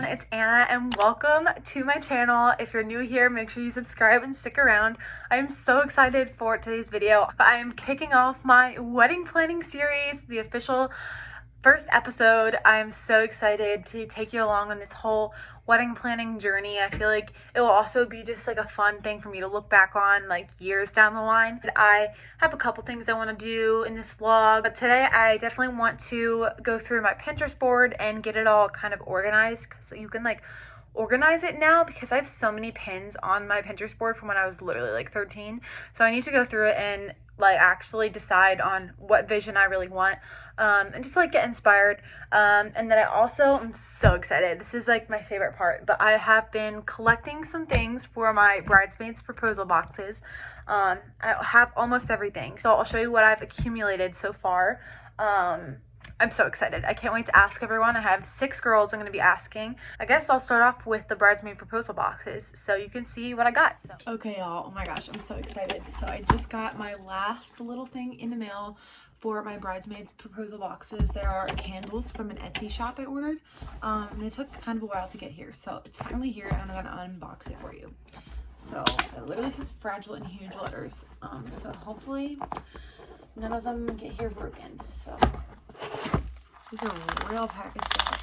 it's Anna and welcome to my channel. If you're new here, make sure you subscribe and stick around. I'm so excited for today's video. I am kicking off my wedding planning series, the official first episode. I'm so excited to take you along on this whole wedding planning journey. I feel like it will also be just like a fun thing for me to look back on like years down the line. I have a couple things I want to do in this vlog, but today I definitely want to go through my Pinterest board and get it all kind of organized, so you can like organize it now, because I have so many pins on my Pinterest board from when I was literally like 13. So I need to go through it and like actually decide on what vision I really want, and just like get inspired. And then I also am so excited. This is like my favorite part, but I have been collecting some things for my bridesmaids proposal boxes. I have almost everything, so I'll show you what I've accumulated so far. I'm so excited. I can't wait to ask everyone. I have 6 girls I'm going to be asking. I guess I'll start off with the bridesmaid proposal boxes so you can see what I got. So. Okay, y'all. Oh my gosh, I'm so excited. So I just got my last little thing in the mail for my bridesmaids proposal boxes. There are candles from an Etsy shop I ordered. And it took kind of a while to get here. So it's finally here and I'm going to unbox it for you. So it literally says fragile in huge letters. So hopefully none of them get here broken. So these are real packaged up.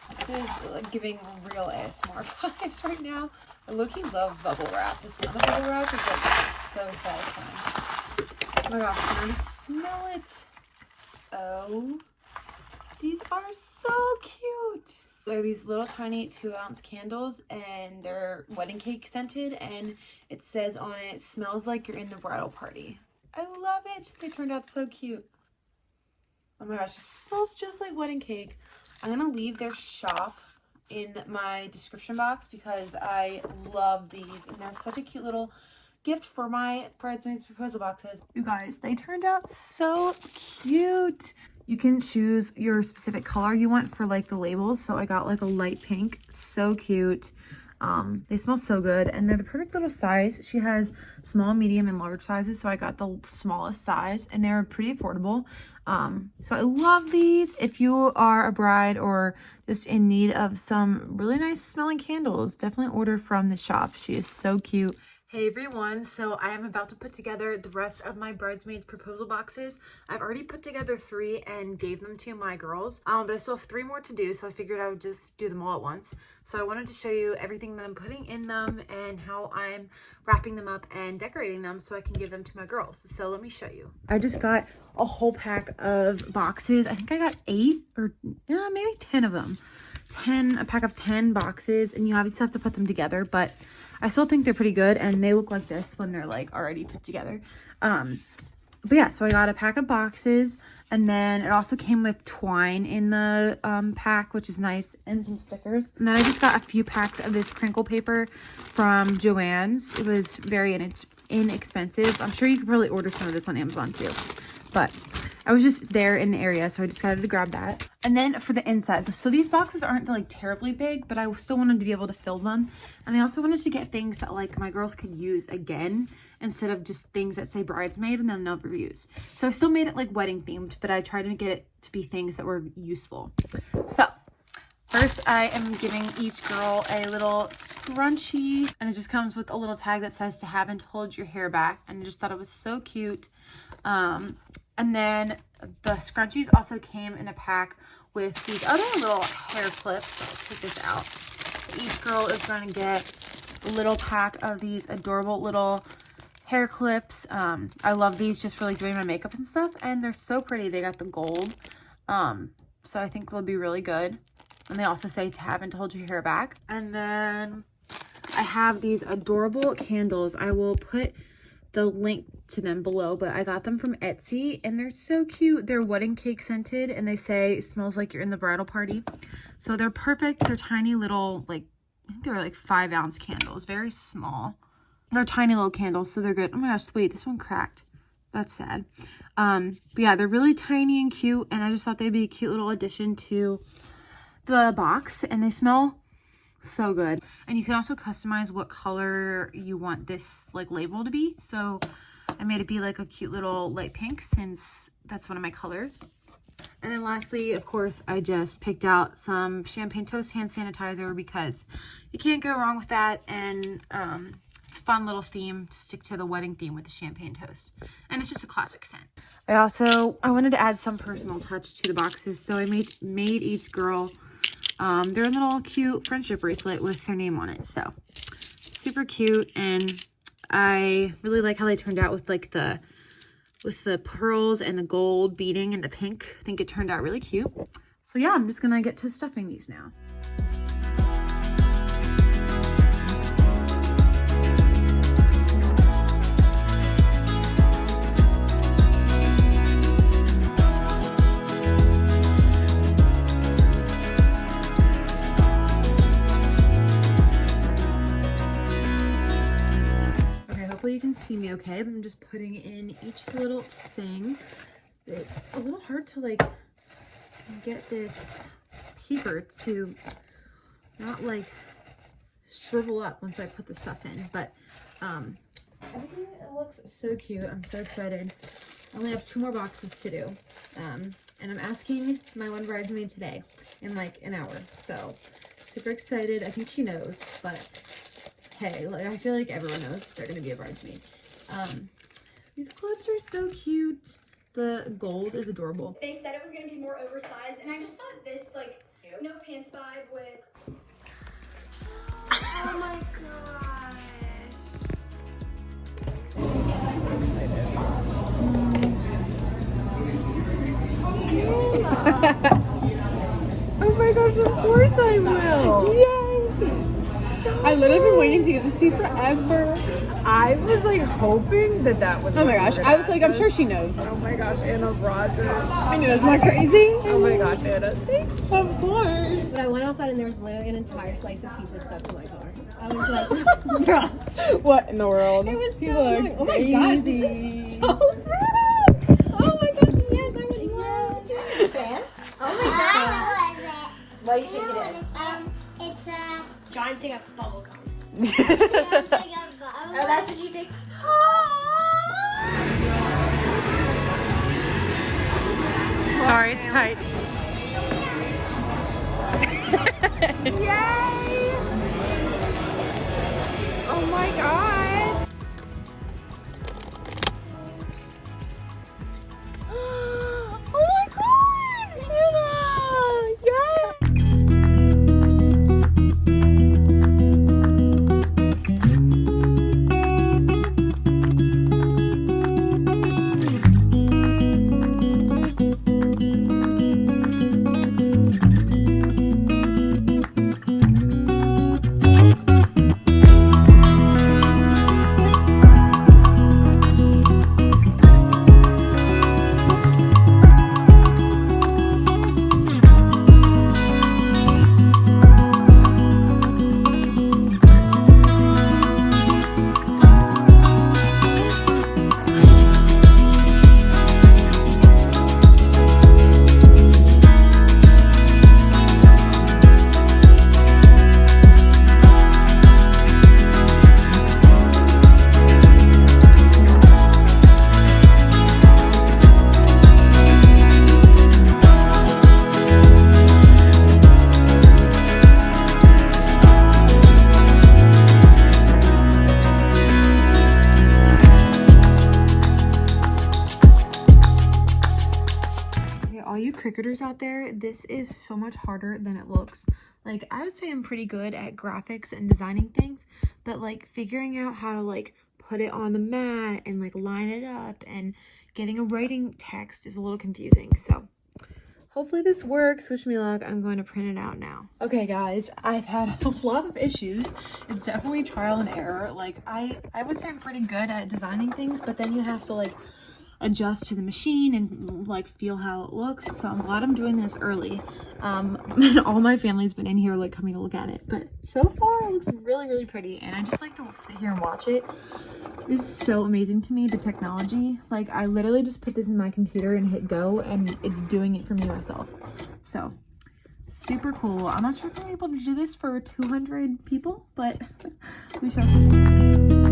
This is like giving real ASMR vibes right now. I low-key love bubble wrap. The smell of bubble wrap is like so satisfying. Oh my gosh, can I just smell it? Oh, these are so cute. They're these little tiny 2-ounce candles and they're wedding cake scented, and it says on it, smells like you're in the bridal party. I love it. They turned out so cute. Oh my gosh, it smells just like wedding cake. I'm gonna leave their shop in my description box because I love these and they're such a cute little gift for my bridesmaids proposal boxes. You guys, they turned out so cute. You can choose your specific color you want for like the labels. So I got like a light pink, so cute. They smell so good and they're the perfect little size. She has small, medium, and large sizes, so I got the smallest size and they're pretty affordable. So I love these. If you are a bride or just in need of some really nice smelling candles, definitely order from the shop. She is so cute. Hey everyone, so I am about to put together the rest of my bridesmaids proposal boxes. I've already put together 3 and gave them to my girls, but I still have 3 more to do, so I figured I would just do them all at once. So I wanted to show you everything that I'm putting in them and how I'm wrapping them up and decorating them so I can give them to my girls. So let me show you. I just got a whole pack of boxes. I think I got 8 or maybe 10 of them. A pack of 10 boxes, and you obviously have to put them together, but I still think they're pretty good, and they look like this when they're like already put together. But yeah, so I got a pack of boxes, and then it also came with twine in the pack, which is nice, and some stickers. And then I just got a few packs of this crinkle paper from Joann's. It was very inexpensive. I'm sure you could probably order some of this on Amazon too, but I was just there in the area, so I decided to grab that. And then for the inside, so these boxes aren't like terribly big, but I still wanted to be able to fill them. And I also wanted to get things that like my girls could use again, instead of just things that say bridesmaid and then never use. So I still made it like wedding themed, but I tried to get it to be things that were useful. So first I am giving each girl a little scrunchie, and it just comes with a little tag that says to haven't hold your hair back, and I just thought it was so cute. And then the scrunchies also came in a pack with these other little hair clips. So I'll take this out. Each girl is going to get a little pack of these adorable little hair clips. I love these just for like doing my makeup and stuff, and they're so pretty. They got the gold. So I think they'll be really good. And they also say to haven't hold your hair back. And then I have these adorable candles. I will put the link to them below, but I got them from Etsy and they're so cute. They're wedding cake scented and they say it smells like you're in the bridal party. So they're perfect. They're tiny little, like, I think they're like 5-ounce candles, very small. They're tiny little candles, so they're good. Oh my gosh, wait, this one cracked. That's sad. But yeah, they're really tiny and cute, and I just thought they'd be a cute little addition to the box, and they smell so good. And you can also customize what color you want this like label to be. So I made it be like a cute little light pink, since that's one of my colors. And then lastly, of course, I just picked out some champagne toast hand sanitizer because you can't go wrong with that. And it's a fun little theme to stick to the wedding theme with the champagne toast. And it's just a classic scent. I wanted to add some personal touch to the boxes. So I made each girl their little cute friendship bracelet with their name on it. So super cute. And I really like how they turned out with like the pearls and the gold beading and the pink. I think it turned out really cute. So yeah, I'm just gonna get to stuffing these now. Hopefully you can see me okay, but I'm just putting in each little thing. It's a little hard to like get this paper to not like shrivel up once I put the stuff in, but everything looks so cute. I'm so excited. I only have 2 more boxes to do, and I'm asking my one bridesmaid today in like an hour, so super excited. I think she knows, but hey, like, I feel like everyone knows they're gonna be a bridesmaid. These clips are so cute. The gold is adorable. They said it was gonna be more oversized, and I just thought this, like, no pants vibe with. Oh my gosh. I'm so excited. Oh my gosh, of course I will. Yay! Stop. I literally been waiting to get this to you forever. I was like hoping that was. Oh my gosh, I was like, I'm sure she knows. Oh my gosh, Anna Rogers. I know, isn't that crazy? Oh my gosh, Anna. Of course. But I went outside and there was literally an entire slice of pizza stuck to my car. I was like, bruh. What in the world? It was so You look annoying. Oh my gosh, this is so pretty. Oh my gosh, yes, I would love to. Fan? Oh my god. What do you think it is? It's a Giant thing of bubble gum. oh, that's what you think? Sorry, it's tight. Yay! Oh my god! Oh my god! Anna! Yes! Cricketers out there, this is so much harder than it looks. Like, I would say I'm pretty good at graphics and designing things, but like figuring out how to like put it on the mat and like line it up and getting a writing text is a little confusing. So hopefully this works. Wish me luck. I'm going to print it out now. Okay guys, I've had a lot of issues. It's definitely trial and error. Like I would say I'm pretty good at designing things, but then you have to like adjust to the machine and like feel how it looks. So I'm glad I'm doing this early. And all my family's been in here like coming to look at it, but so far it looks really pretty, and I just like to sit here and watch it. It's so amazing to me, the technology. Like I literally just put this in my computer and hit go and it's doing it for me myself. So super cool. I'm not sure if I'm able to do this for 200 people, but we shall see.